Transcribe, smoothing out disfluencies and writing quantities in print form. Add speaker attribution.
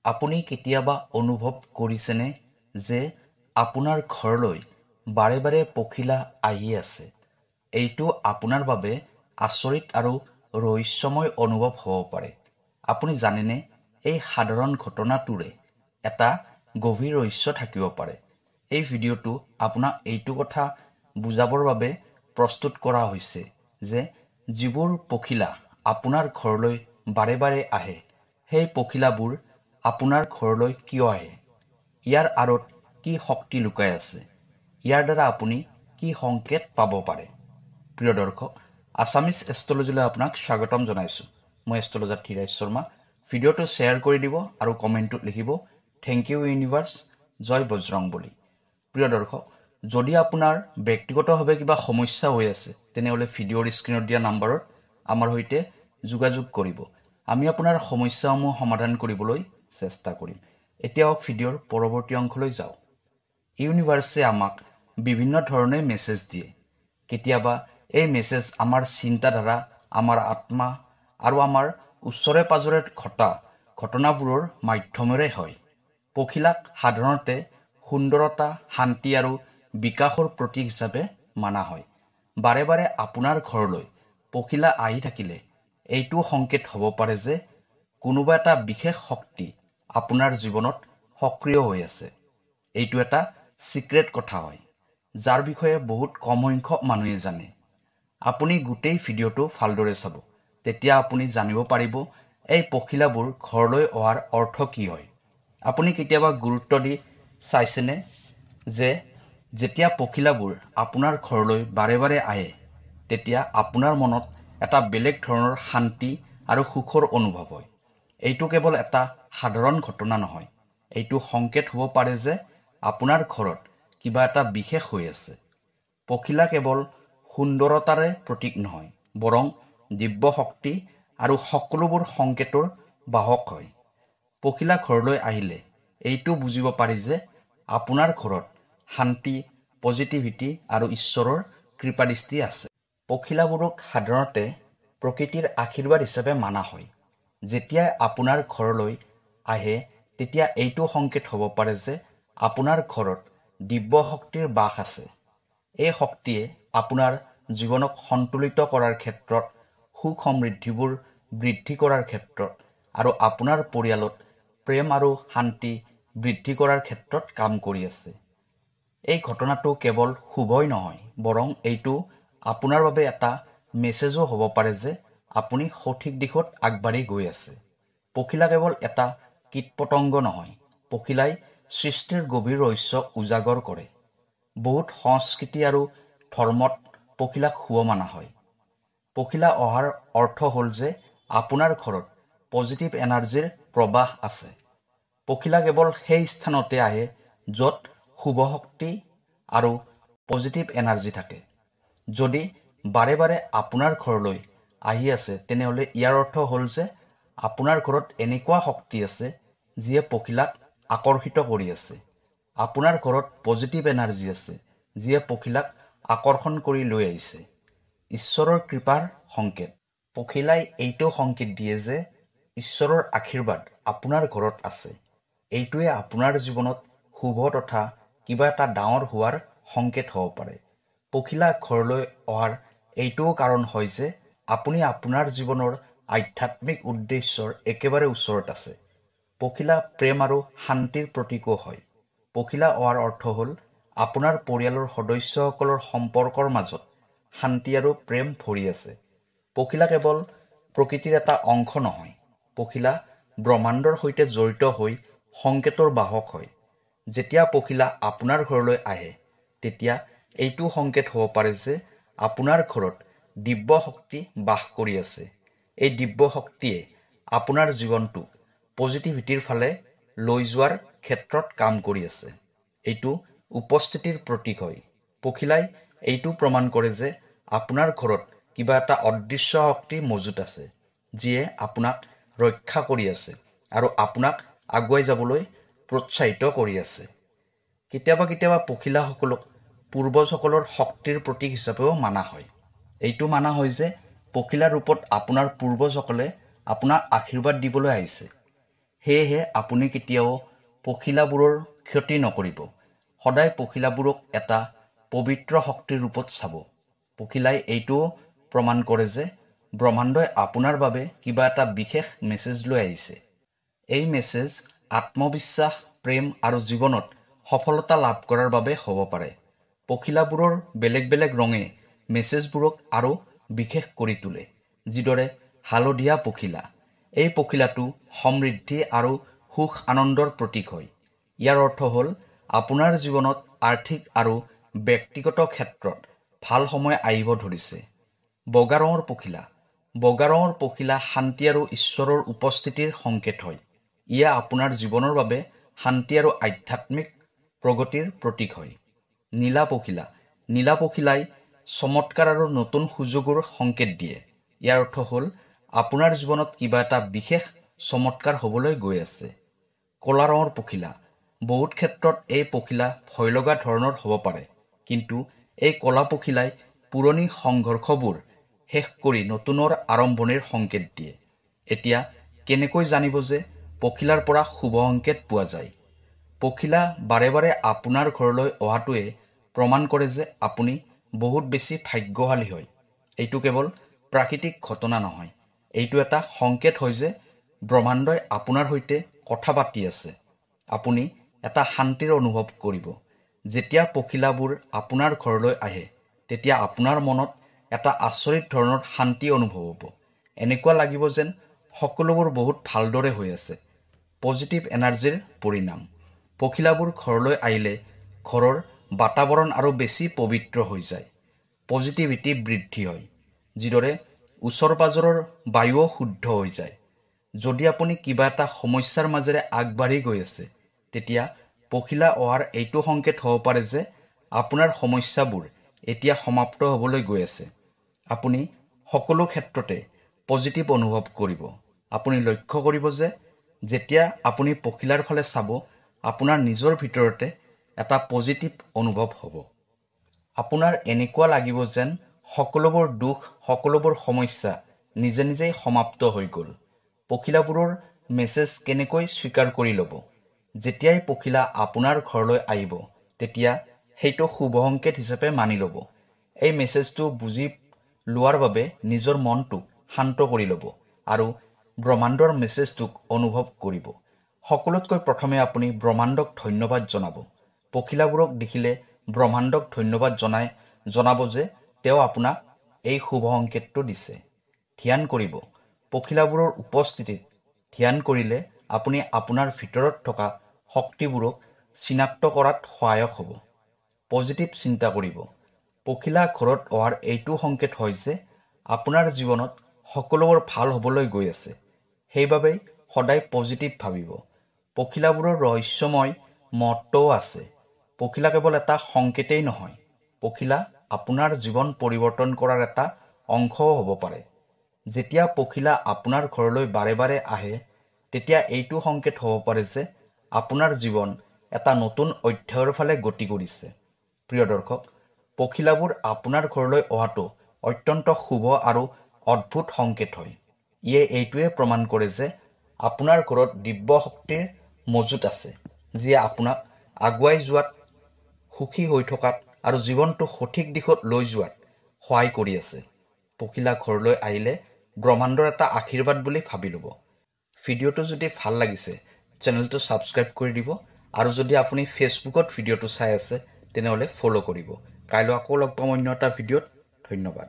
Speaker 1: আপুনি কেতিয়াবা অনুভৱ কৰিছেনে যে আপোনাৰ ঘৰলৈ বাৰে বাৰে পখিলা আহি আছে? এইটো আপোনাৰ বাবে আচৰিত আৰু ৰহস্যময় অনুভৱ হ'ব পাৰে। আপুনি জানেনে, এই সাধাৰণ ঘটনাটোৰে এটা গভীৰ ৰহস্য থাকিব পাৰে। এই ভিডিঅ'টো আপোনাক এইটো কথা বুজাবৰ বাবে প্ৰস্তুত কৰা হৈছে যে যিবোৰ পখিলা আপোনাৰ ঘৰলৈ বাৰে বাৰে আহে, সেই পখিলাবোৰ আপোনাৰ ঘৰলৈ কিয় আহে? ইয়াৰ আঁৰত কি শক্তি লুকাই আছে? ইয়াৰ দ্বাৰা আপুনি কি সংকেত পাব পাৰে? প্ৰিয় দৰ্শক, আছামিজ এষ্ট্ৰলজীলৈ আপোনাক স্বাগতম জনাইছোঁ। মই এষ্ট্ৰলজাৰ ধীৰাজ শৰ্মা। ভিডিঅ'টো শ্বেয়াৰ কৰি দিব আৰু কমেণ্টত লিখিব থেংক ইউ ইউনিভাৰ্ছ, জয় বজৰংবলী। প্ৰিয় দৰ্শক, যদি আপোনাৰ ব্যক্তিগতভাৱে কিবা সমস্যা হৈ আছে, তেনেহ'লে ভিডিঅ'ৰ স্ক্ৰীণত দিয়া নম্বৰত আমাৰ সৈতে যোগাযোগ কৰিব। আমি আপোনাৰ সমস্যাসমূহ সমাধান কৰিবলৈ চেষ্টা কৰিম। এতিয়া ভিডিঅ'ৰ পৰৱৰ্তী অংশলৈ যাওঁ। ইউনিভাৰ্ছে আমাক বিভিন্ন ধৰণে মেছেজ দিয়ে। কেতিয়াবা এই মেছেজ আমাৰ চিন্তাধাৰা, আমাৰ আত্মা আৰু আমাৰ ওচৰে পাজৰে ঘটা ঘটনাবোৰৰ মাধ্যমেৰে হয়। পখিলাক সাধাৰণতে সুন্দৰতা, শান্তি আৰু বিকাশৰ প্ৰতীক হিচাপে মানা হয়। বাৰে বাৰে আপোনাৰ ঘৰলৈ পখিলা আহি থাকিলে এইটো সংকেত হ'ব পাৰে যে কোনোবা এটা বিশেষ শক্তি আপোনাৰ জীৱনত সক্ৰিয় হৈ আছে। এইটো এটা চিক্ৰেট কথা হয়, যাৰ বিষয়ে বহুত কম সংখ্যক মানুহে জানে। আপুনি গোটেই ভিডিঅ'টো ভালদৰে চাব, তেতিয়া আপুনি জানিব পাৰিব এই পখিলাবোৰ ঘৰলৈ অহাৰ অৰ্থ কি হয়। আপুনি কেতিয়াবা গুৰুত্ব দি চাইছেনে যে যেতিয়া পখিলাবোৰ আপোনাৰ ঘৰলৈ বাৰে বাৰে আহে, তেতিয়া আপোনাৰ মনত এটা বেলেগ ধৰণৰ শান্তি আৰু সুখৰ অনুভৱ হয়। এইটো কেৱল এটা সাধাৰণ ঘটনা নহয়, এইটো সংকেত হ'ব পাৰে যে আপোনাৰ ঘৰত কিবা এটা বিশেষ হৈ আছে। পখিলা কেৱল সুন্দৰতাৰে প্ৰতীক নহয়, বৰং দিব্য শক্তি আৰু সকলোবোৰ সংকেতৰ বাহক হয়। পখিলা ঘৰলৈ আহিলে এইটো বুজিব পাৰি যে আপোনাৰ ঘৰত শান্তি, পজিটিভিটি আৰু ঈশ্বৰৰ কৃপাদৃষ্টি আছে। পখিলাবোৰক সাধাৰণতে প্ৰকৃতিৰ আশীৰ্বাদ হিচাপে মানা হয়। যেতিয়াই আপোনাৰ ঘৰলৈ আহে, তেতিয়া এইটো সংকেত হ'ব পাৰে যে আপোনাৰ ঘৰত দিব্য শক্তিৰ বাস আছে। এই শক্তিয়ে আপোনাৰ জীৱনক সন্তুলিত কৰাৰ ক্ষেত্ৰত, সুখ সমৃদ্ধিবোৰ বৃদ্ধি কৰাৰ ক্ষেত্ৰত আৰু আপোনাৰ পৰিয়ালত প্ৰেম আৰু শান্তি বৃদ্ধি কৰাৰ ক্ষেত্ৰত কাম কৰি আছে। এই ঘটনাটো কেৱল শুভই নহয়, বৰং এইটো আপোনাৰ বাবে এটা মেছেজো হ'ব পাৰে যে আপুনি সঠিক দিশত আগবাঢ়ি গৈ আছে। পখিলা কেৱল এটা কীট-পতংগ নহয়, পখিলাই সৃষ্টিৰ গভীৰ ৰহস্য উজাগৰ কৰে। বহুত সংস্কৃতি আৰু ধৰ্মত পখিলাক শুভ মানা হয়। পখিলা অহাৰ অৰ্থ হ'ল যে আপোনাৰ ঘৰত পজিটিভ এনাৰ্জিৰ প্ৰৱাহ আছে। পখিলা কেৱল সেই স্থানতে আহে য'ত শুভ শক্তি আৰু পজিটিভ এনাৰ্জি থাকে। যদি বাৰে বাৰে আপোনাৰ ঘৰলৈ আহি আছে, তেনেহ'লে ইয়াৰ অৰ্থ হ'ল যে আপোনাৰ ঘৰত এনেকুৱা শক্তি আছে যিয়ে পখিলাক আকৰ্ষিত কৰি আছে। আপোনাৰ ঘৰত পজিটিভ এনাৰ্জি আছে যিয়ে পখিলাক আকৰ্ষণ কৰি লৈ আহিছে। ঈশ্বৰৰ কৃপাৰ সংকেত। পখিলাই এইটো সংকেত দিয়ে যে ঈশ্বৰৰ আশীৰ্বাদ আপোনাৰ ঘৰত আছে। এইটোৱে আপোনাৰ জীৱনত শুভ তথা কিবা এটা ডাঙৰ হোৱাৰ সংকেত হ'ব পাৰে। পখিলা ঘৰলৈ অহাৰ এইটোও কাৰণ হয় যে আপুনি আপোনাৰ জীৱনৰ আধ্যাত্মিক উদ্দেশ্যৰ একেবাৰে ওচৰত আছে। পখিলা প্ৰেম আৰু শান্তিৰ প্ৰতীকো হয়। পখিলা অহাৰ অৰ্থ হ'ল আপোনাৰ পৰিয়ালৰ সদস্যসকলৰ সম্পৰ্কৰ মাজত শান্তি আৰু প্ৰেম ভৰি আছে। পখিলা কেৱল প্ৰকৃতিৰ এটা অংশ নহয়, পখিলা ব্ৰহ্মাণ্ডৰ সৈতে জড়িত হৈ সংকেতৰ বাহক হয়। যেতিয়া পখিলা আপোনাৰ ঘৰলৈ আহে, তেতিয়া এইটো সংকেত হ'ব পাৰে যে আপোনাৰ ঘৰত দিব্য শক্তি বাস কৰি আছে। এই দিব্য শক্তিয়ে আপোনাৰ জীৱনটোক পজিটিভিটিৰ ফালে লৈ যোৱাৰ ক্ষেত্ৰত কাম কৰি আছে। এইটো উপস্থিতিৰ প্ৰতীক হয়। পখিলাই এইটো প্ৰমাণ কৰে যে আপোনাৰ ঘৰত কিবা এটা অদৃশ্য শক্তি মজুত আছে, যিয়ে আপোনাক ৰক্ষা কৰি আছে আৰু আপোনাক আগুৱাই যাবলৈ প্ৰোৎসাহিত কৰি আছে। কেতিয়াবা কেতিয়াবা পখিলাসকলক পূৰ্বজসকলৰ শক্তিৰ প্ৰতীক হিচাপেও মানা হয়। এইটো মানা হয় যে পখিলাৰ ৰূপত আপোনাৰ পূৰ্বজসকলে আপোনাক আশীৰ্বাদ দিবলৈ আহিছে। সেয়েহে আপুনি কেতিয়াও পখিলাবোৰৰ ক্ষতি নকৰিব। সদায় পখিলাবোৰক এটা পবিত্ৰ শক্তিৰ ৰূপত চাব। পখিলাই এইটোও প্ৰমাণ কৰে যে ব্ৰহ্মাণ্ডই আপোনাৰ বাবে কিবা এটা বিশেষ মেছেজ লৈ আহিছে। এই মেছেজ আত্মবিশ্বাস, প্ৰেম আৰু জীৱনত সফলতা লাভ কৰাৰ বাবে হ'ব পাৰে। পখিলাবোৰৰ বেলেগ বেলেগ ৰঙে মেছেজবোৰক আৰু বিশেষ কৰি তোলে। যিদৰে হালধীয়া পখিলা, এই পখিলাটো সমৃদ্ধি আৰু সুখ আনন্দৰ প্ৰতীক হয়। ইয়াৰ অৰ্থ হ'ল আপোনাৰ জীৱনত আৰ্থিক আৰু ব্যক্তিগত ক্ষেত্ৰত ভাল সময় আহিব ধৰিছে। বগা ৰঙৰ পখিলা, বগা ৰঙৰ পখিলা শান্তি আৰু ঈশ্বৰৰ উপস্থিতিৰ সংকেত হয়। ইয়া আপোনাৰ জীৱনৰ বাবে শান্তি আৰু আধ্যাত্মিক প্ৰগতিৰ প্ৰতীক হয়। নীলা পখিলা, নীলা পখিলাই চমৎকাৰ আৰু নতুন সুযোগৰ সংকেত দিয়ে। ইয়াৰ অৰ্থ হ'ল আপোনাৰ জীৱনত কিবা এটা বিশেষ চমৎকাৰ হ'বলৈ গৈ আছে। ক'লা ৰঙৰ পখিলা, বহুত ক্ষেত্ৰত এই পখিলা ভয় লগা ধৰণৰ হ'ব পাৰে, কিন্তু এই ক'লা পখিলাই পুৰণি সংঘৰ্ষবোৰ শেষ কৰি নতুনৰ আৰম্ভণিৰ সংকেত দিয়ে। এতিয়া কেনেকৈ জানিব যে পখিলাৰ পৰা শুভ সংকেত পোৱা যায়? পখিলা বাৰে বাৰে আপোনাৰ ঘৰলৈ অহাটোৱে প্ৰমাণ কৰে যে আপুনি বহুত বেছি ভাগ্যশালী হয়। এইটো কেৱল প্ৰাকৃতিক ঘটনা নহয়, এইটো এটা সংকেত হয় যে ব্ৰহ্মাণ্ডই আপোনাৰ সৈতে কথা পাতি আছে। আপুনি এটা শান্তিৰ অনুভৱ কৰিব। যেতিয়া পখিলাবোৰ আপোনাৰ ঘৰলৈ আহে, তেতিয়া আপোনাৰ মনত এটা আচৰিত ধৰণৰ শান্তি অনুভৱ হ'ব। এনেকুৱা লাগিব যেন সকলোবোৰ বহুত ভালদৰে হৈ আছে। পজিটিভ এনাৰ্জিৰ পৰিণাম। পখিলাবোৰ ঘৰলৈ আহিলে ঘৰৰ বাতাবৰণ আৰু বেছি পবিত্ৰ হৈ যায়। পজিটিভিটি বৃদ্ধি হয়। যিদৰে ওচৰ পাজৰৰ বায়ুও শুদ্ধ হৈ যায়। যদি আপুনি কিবা এটা সমস্যাৰ মাজেৰে আগবাঢ়ি গৈ আছে, তেতিয়া পখিলা অহাৰ এইটো সংকেত হ'ব পাৰে যে আপোনাৰ সমস্যাবোৰ এতিয়া সমাপ্ত হ'বলৈ গৈ আছে। আপুনি সকলো ক্ষেত্ৰতে পজিটিভ অনুভৱ কৰিব। আপুনি লক্ষ্য কৰিব যে যেতিয়া আপুনি পখিলাৰ ফালে চাব, আপোনাৰ নিজৰ ভিতৰতে এটা পজিটিভ অনুভৱ হ'ব। আপোনাৰ এনেকুৱা লাগিব যেন সকলোবোৰ দুখ, সকলোবোৰ সমস্যা নিজে নিজেই সমাপ্ত হৈ গ'ল। পখিলাবোৰৰ মেছেজ কেনেকৈ স্বীকাৰ কৰি ল'ব? যেতিয়াই পখিলা আপোনাৰ ঘৰলৈ আহিব, তেতিয়া সেইটো শুভ সংকেত হিচাপে মানি ল'ব। এই মেছেজটো বুজি লোৱাৰ বাবে নিজৰ মনটোক শান্ত কৰি ল'ব আৰু ব্ৰহ্মাণ্ডৰ মেছেজটোক অনুভৱ কৰিব। সকলোতকৈ প্ৰথমে আপুনি ব্ৰহ্মাণ্ডক ধন্যবাদ জনাব। পখিলাবোৰক দেখিলে ব্ৰহ্মাণ্ডক ধন্যবাদ জনাব যে তেওঁ আপোনাক এই শুভ সংকেতটো দিছে। ধ্যান কৰিব। পখিলাবোৰৰ উপস্থিতিত ধ্যান কৰিলে আপুনি আপোনাৰ ভিতৰত থকা শক্তিবোৰক চিনাক্ত কৰাত সহায়ক হ'ব। পজিটিভ চিন্তা কৰিব। পখিলা ঘৰত অহাৰ এইটো সংকেত হয় যে আপোনাৰ জীৱনত সকলোবোৰ ভাল হ'বলৈ গৈ আছে। সেইবাবে সদায় পজিটিভ ভাবিব। পখিলাবোৰৰ ৰহস্যময় মহত্বও আছে। পখিলা কেৱল এটা সংকেতেই নহয়, পখিলা আপোনাৰ জীৱন পৰিৱৰ্তন কৰাৰ এটা অংশও হ'ব পাৰে। যেতিয়া পখিলা আপোনাৰ ঘৰলৈ বাৰে বাৰে আহে, তেতিয়া এইটো সংকেত হ'ব পাৰে যে আপোনাৰ জীৱন এটা নতুন অধ্যায়ৰ ফালে গতি কৰিছে। প্ৰিয় দৰ্শক, পখিলাবোৰ আপোনাৰ ঘৰলৈ অহাটো অত্যন্ত শুভ আৰু অদ্ভুত সংকেত হয়। ইয়ে এইটোৱে প্ৰমাণ কৰে যে আপোনাৰ ঘৰত দিব্য শক্তিৰ মজুত আছে, যিয়ে আপোনাক আগুৱাই যোৱাত, সুখী হৈ থকাত আৰু জীৱনটো সঠিক দিশত লৈ যোৱাত সহায় কৰি আছে। পখিলা ঘৰলৈ আহিলে ব্ৰহ্মাণ্ডৰ এটা আশীৰ্বাদ বুলি ভাবি ল'ব। ভিডিঅ'টো যদি ভাল লাগিছে, চেনেলটো ছাবস্ক্ৰাইব কৰি দিব আৰু যদি আপুনি ফেচবুকত ভিডিঅ'টো চাই আছে, তেনেহ'লে ফ'ল' কৰিব। কাইলৈ আকৌ লগ পাম অন্য এটা ভিডিঅ'ত। ধন্যবাদ।